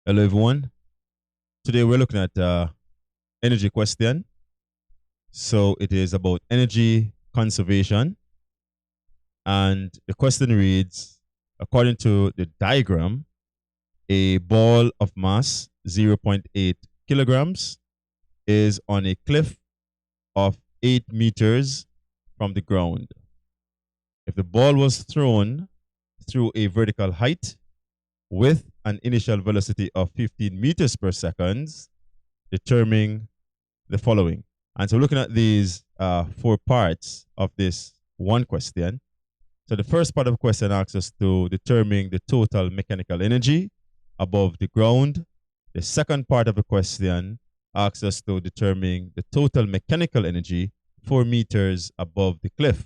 Hello, everyone. Today we're looking at energy question. So it is about energy conservation. And the question reads, according to the diagram, a ball of mass 0.8 kilograms is on a cliff of 8 meters from the ground. If the ball was thrown through a vertical height with an initial velocity of 15 meters per second, determine the following. And so looking at these 4 parts of this one question. So the first part of the question asks us to determine the total mechanical energy above the ground. The second part of the question asks us to determine the total mechanical energy 4 meters above the cliff.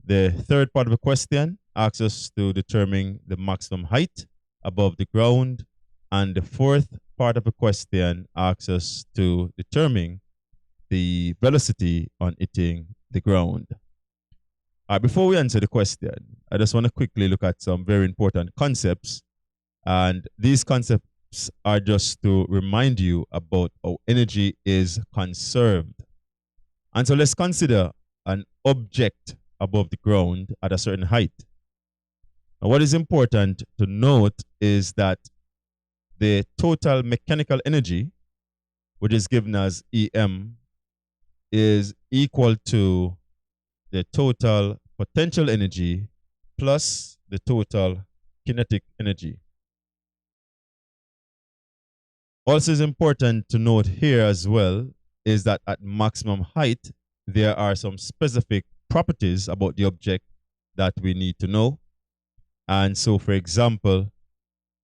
The third part of the question asks us to determine the maximum height above the ground. And the fourth part of the question asks us to determine the velocity on hitting the ground. All right, before we answer the question, I just want to quickly look at some very important concepts. And these concepts are just to remind you about how energy is conserved. And so let's consider an object above the ground at a certain height. Now, what is important to note is that the total mechanical energy, which is given as EM, is equal to the total potential energy plus the total kinetic energy. Also is important to note here as well is that at maximum height, there are some specific properties about the object that we need to know. And so, for example,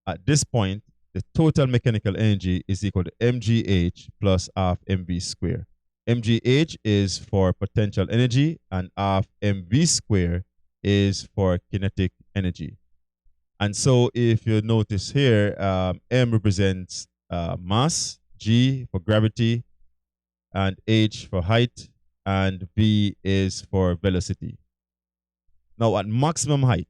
at this point, the total mechanical energy is equal to mgh plus half mv squared. Mgh is for potential energy and half mv squared is for kinetic energy. And so if you notice here, m represents mass, g for gravity, and h for height, and v is for velocity. Now at maximum height,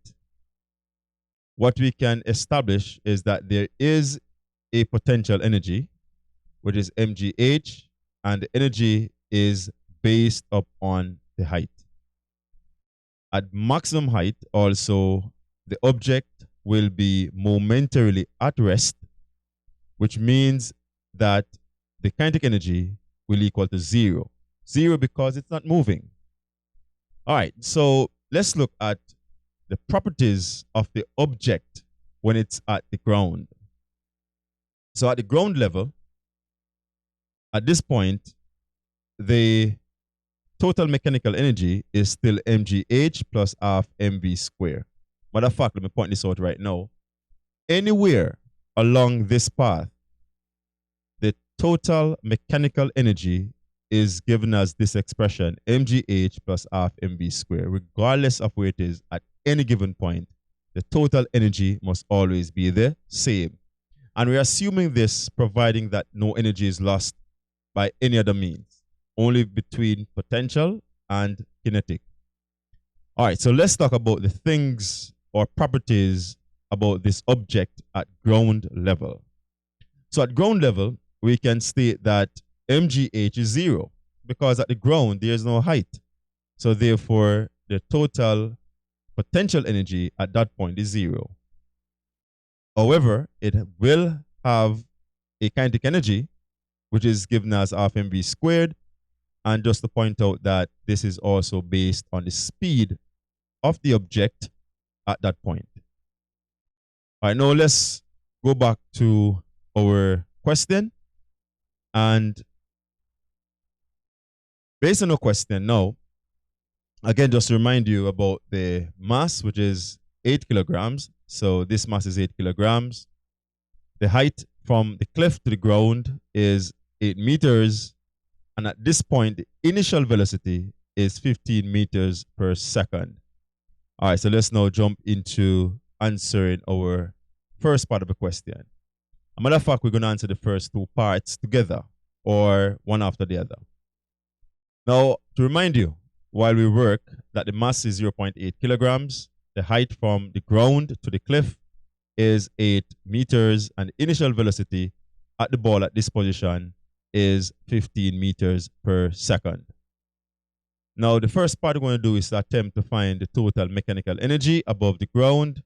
what we can establish is that there is a potential energy, which is mgh, and the energy is based upon the height. At maximum height, also, the object will be momentarily at rest, which means that the kinetic energy will equal to 0. 0 because it's not moving. All right, so let's look at the properties of the object when it's at the ground. So at the ground level, at this point, the total mechanical energy is still mgh plus half mv squared. Matter of fact, let me point this out right now. Anywhere along this path, the total mechanical energy is given as this expression, mgh plus half mv squared. Regardless of where it is at any given point, the total energy must always be the same. And we're assuming this providing that no energy is lost by any other means, only between potential and kinetic. All right, so let's talk about the things or properties about this object at ground level. So at ground level, we can state that mgh is 0 because at the ground, there's no height. So therefore, the total potential energy at that point is 0. However, it will have a kinetic energy, which is given as half mv squared. And just to point out that this is also based on the speed of the object at that point. All right, now let's go back to our question. And based on our question now, again, just to remind you about the mass, which is 8 kilograms. So this mass is 8 kilograms. The height from the cliff to the ground is 8 meters. And at this point, the initial velocity is 15 meters per second. All right, so let's now jump into answering our first part of the question. As a matter of fact, we're going to answer the first 2 parts together or one after the other. Now, to remind you, while we work, that the mass is 0.8 kilograms, the height from the ground to the cliff is 8 meters, and the initial velocity at the ball at this position is 15 meters per second. Now, the first part we're going to do is to attempt to find the total mechanical energy above the ground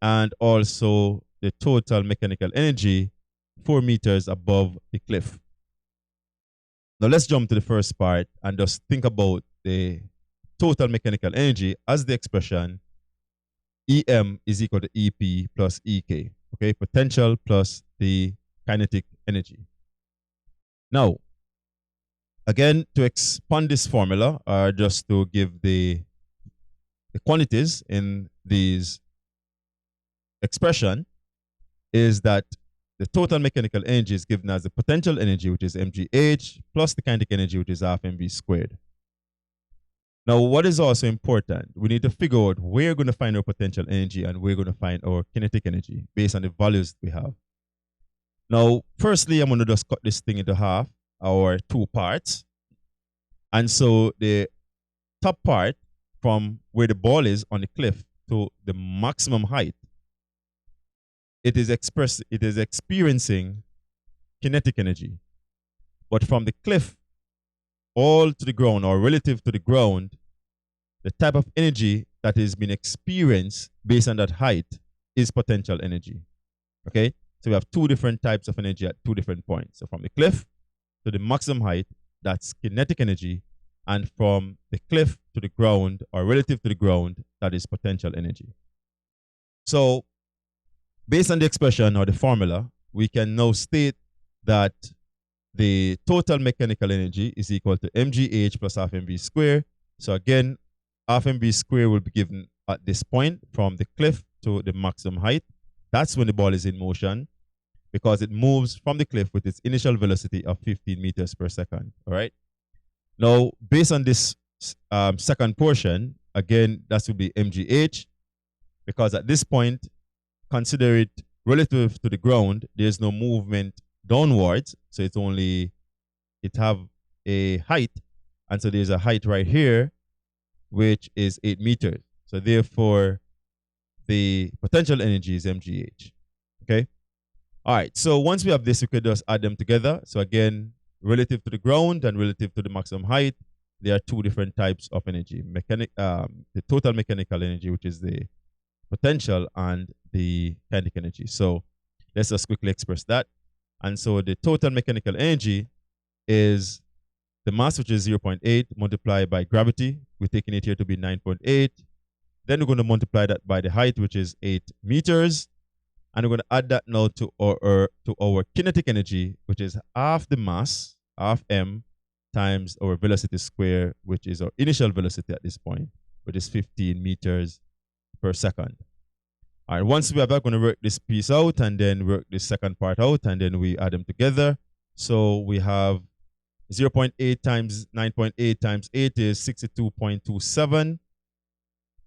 and also the total mechanical energy 4 meters above the cliff. Now, let's jump to the first part and just think about the total mechanical energy as the expression EM is equal to EP plus EK. Okay, potential plus the kinetic energy. Now, again, to expand this formula, or just to give the quantities in these expression, is that the total mechanical energy is given as the potential energy, which is mgh, plus the kinetic energy, which is half mv squared. Now, what is also important, we need to figure out where we're going to find our potential energy and where we're going to find our kinetic energy based on the values we have. Now, firstly, I'm going to just cut this thing into half, or 2 parts. And so the top part from where the ball is on the cliff to the maximum height, it is experiencing kinetic energy. But from the cliff all to the ground, or relative to the ground, the type of energy that is being experienced based on that height is potential energy. Okay? So we have 2 different types of energy at 2 different points. So from the cliff to the maximum height, that's kinetic energy. And from the cliff to the ground, or relative to the ground, that is potential energy. So based on the expression or the formula, we can now state that the total mechanical energy is equal to mgh plus half mv squared. So again, half mv squared will be given at this point from the cliff to the maximum height. That's when the ball is in motion, because it moves from the cliff with its initial velocity of 15 meters per second. All right. Now, based on this second portion, again, that will be mgh, because at this point, consider it relative to the ground, there's no movement downwards, so it have a height, and so there's a height right here, which is 8 meters. So therefore, the potential energy is mgh. Okay. All right. So once we have this, we could just add them together. So again, relative to the ground and relative to the maximum height, there are 2 different types of energy: the total mechanical energy, which is the potential, and the kinetic energy. So let's just quickly express that. And so the total mechanical energy is the mass, which is 0.8, multiplied by gravity. We're taking it here to be 9.8. Then we're going to multiply that by the height, which is 8 meters. And we're going to add that now to our kinetic energy, which is half the mass, half m, times our velocity square, which is our initial velocity at this point, which is 15 meters per second. All right, once we have that, we're going to work this piece out and then work this second part out, and then we add them together. So we have 0.8 times 9.8 times 8 is 62.27,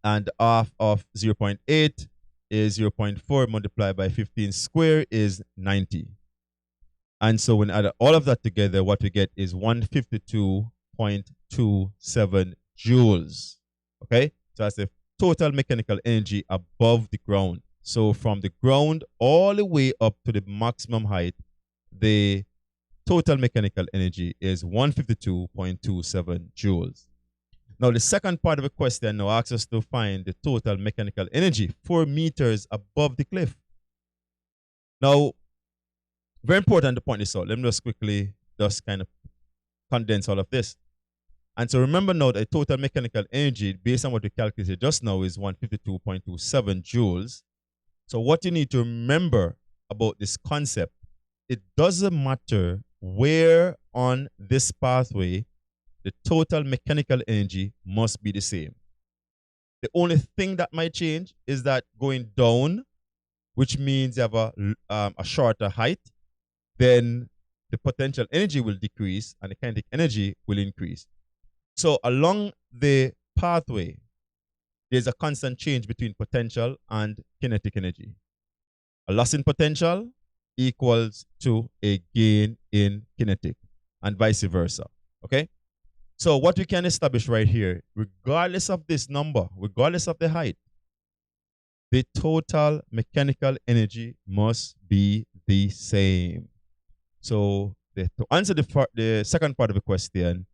and half of 0.8 is 0.4 multiplied by 15 square is 90. And so when we add all of that together, what we get is 152.27 joules. Okay, so that's the total mechanical energy above the ground. So from the ground all the way up to the maximum height, the total mechanical energy is 152.27 joules. Now, the second part of the question now asks us to find the total mechanical energy 4 meters above the cliff. Now, very important to point this out. Let me just quickly kind of condense all of this. And so remember now that total mechanical energy, based on what we calculated just now, is 152.27 joules. So what you need to remember about this concept, it doesn't matter where on this pathway, the total mechanical energy must be the same. The only thing that might change is that going down, which means you have a shorter height, then the potential energy will decrease and the kinetic energy will increase. So along the pathway, there's a constant change between potential and kinetic energy. A loss in potential equals to a gain in kinetic, and vice versa. Okay? So what we can establish right here, regardless of this number, regardless of the height, the total mechanical energy must be the same. So to answer the second part of the question,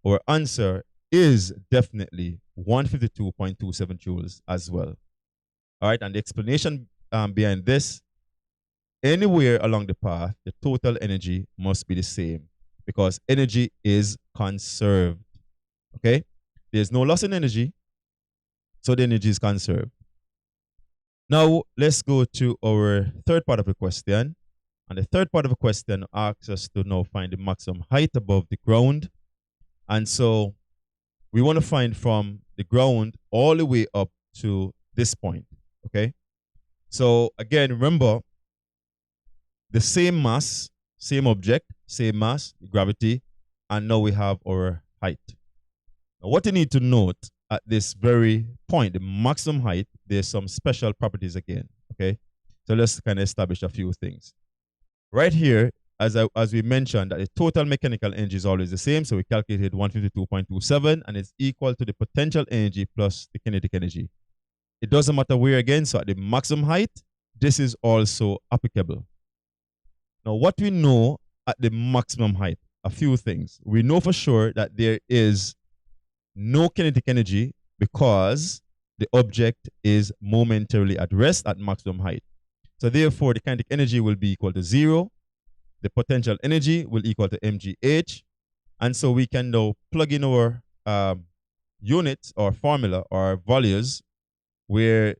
our answer is definitely 152.27 joules as well. All right, and the explanation behind this, anywhere along the path, the total energy must be the same because energy is conserved. Okay, there's no loss in energy, so the energy is conserved. Now, let's go to our third part of the question. And the third part of the question asks us to now find the maximum height above the ground. And so we want to find from the ground all the way up to this point. Okay. So again, remember the same mass, same object, same mass, gravity, and now we have our height. Now, what you need to note at this very point, the maximum height, there's some special properties again. Okay. So let's kind of establish a few things. Right here, as we mentioned, that the total mechanical energy is always the same. So we calculated 152.27 and it's equal to the potential energy plus the kinetic energy. It doesn't matter where again. So at the maximum height, this is also applicable. Now, what we know at the maximum height, a few things. We know for sure that there is no kinetic energy because the object is momentarily at rest at maximum height. So therefore, the kinetic energy will be equal to 0. The potential energy will equal to mgh. And so we can now plug in our units or formula or values where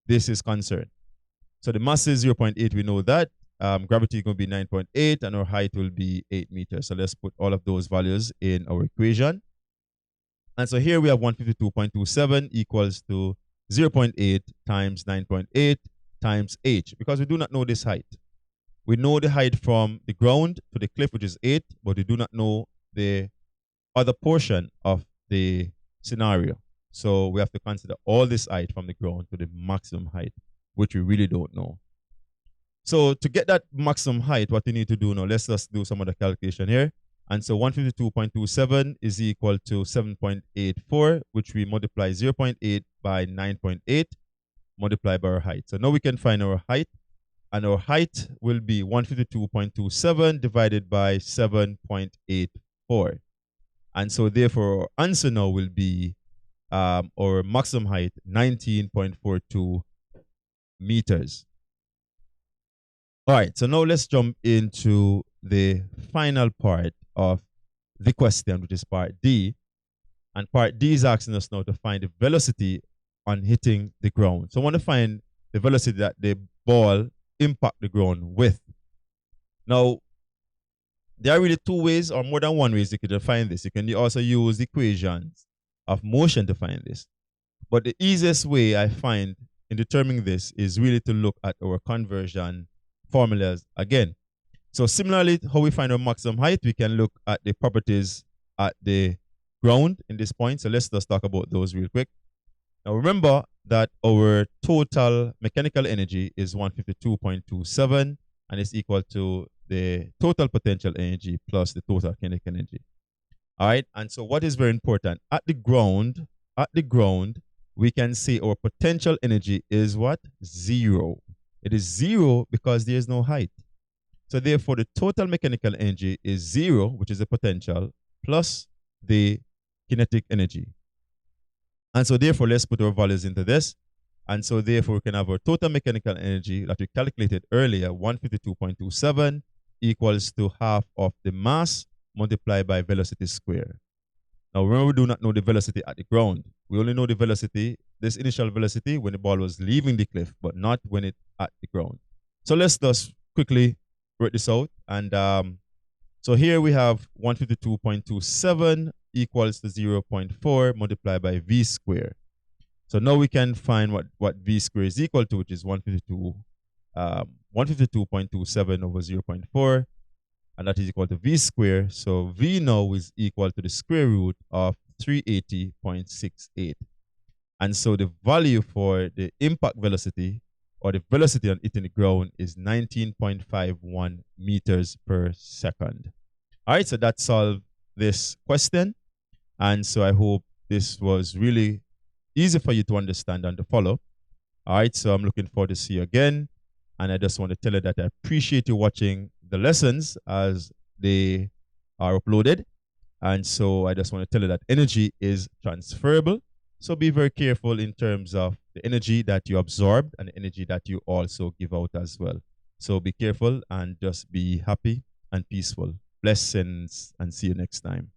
this is concerned. So the mass is 0.8, we know that. Gravity is going to be 9.8 and our height will be 8 meters. So let's put all of those values in our equation. And so here we have 152.27 equals to 0.8 times 9.8 times h, because we do not know this height. We know the height from the ground to the cliff, which is 8, but we do not know the other portion of the scenario. So we have to consider all this height from the ground to the maximum height, which we really don't know. So to get that maximum height, what you need to do now, let's just do some of the calculation here. And so 152.27 is equal to 7.84, which we multiply 0.8 by 9.8, multiplied by our height. So now we can find our height, and our height will be 152.27 divided by 7.84. And so therefore our answer now will be our maximum height, 19.42 meters. All right, so now let's jump into the final part of the question, which is part D. And part D is asking us now to find the velocity on hitting the ground. So I want to find the velocity that the ball impact the ground with. Now, there are really two ways or more than one ways you can define this. You can also use equations of motion to find this. But the easiest way I find in determining this is really to look at our conversion formulas again. So similarly, how we find our maximum height, we can look at the properties at the ground in this point. So let's just talk about those real quick. Now remember that our total mechanical energy is 152.27 and it's equal to the total potential energy plus the total kinetic energy. All right, and so what is very important, at the ground, we can say our potential energy is what? 0. It is 0 because there is no height. So therefore, the total mechanical energy is 0, which is the potential, plus the kinetic energy. And so therefore, let's put our values into this. And so therefore, we can have our total mechanical energy that we calculated earlier, 152.27 equals to half of the mass multiplied by velocity squared. Now remember, we do not know the velocity at the ground. We only know the velocity, this initial velocity, when the ball was leaving the cliff, but not when it at the ground. So let's just quickly work this out. And so here we have 152.27 equals to 0.4 multiplied by v squared. So now we can find what v squared is equal to, which is 152.27 over 0.4. And that is equal to v squared. So v now is equal to the square root of 380.68. And so the value for the impact velocity, or the velocity on hitting the ground, is 19.51 meters per second. All right, so that solved this question. And so I hope this was really easy for you to understand and to follow. All right, so I'm looking forward to see you again. And I just want to tell you that I appreciate you watching the lessons as they are uploaded. And so I just want to tell you that energy is transferable. So be very careful in terms of the energy that you absorb and the energy that you also give out as well. So be careful and just be happy and peaceful. Blessings and see you next time.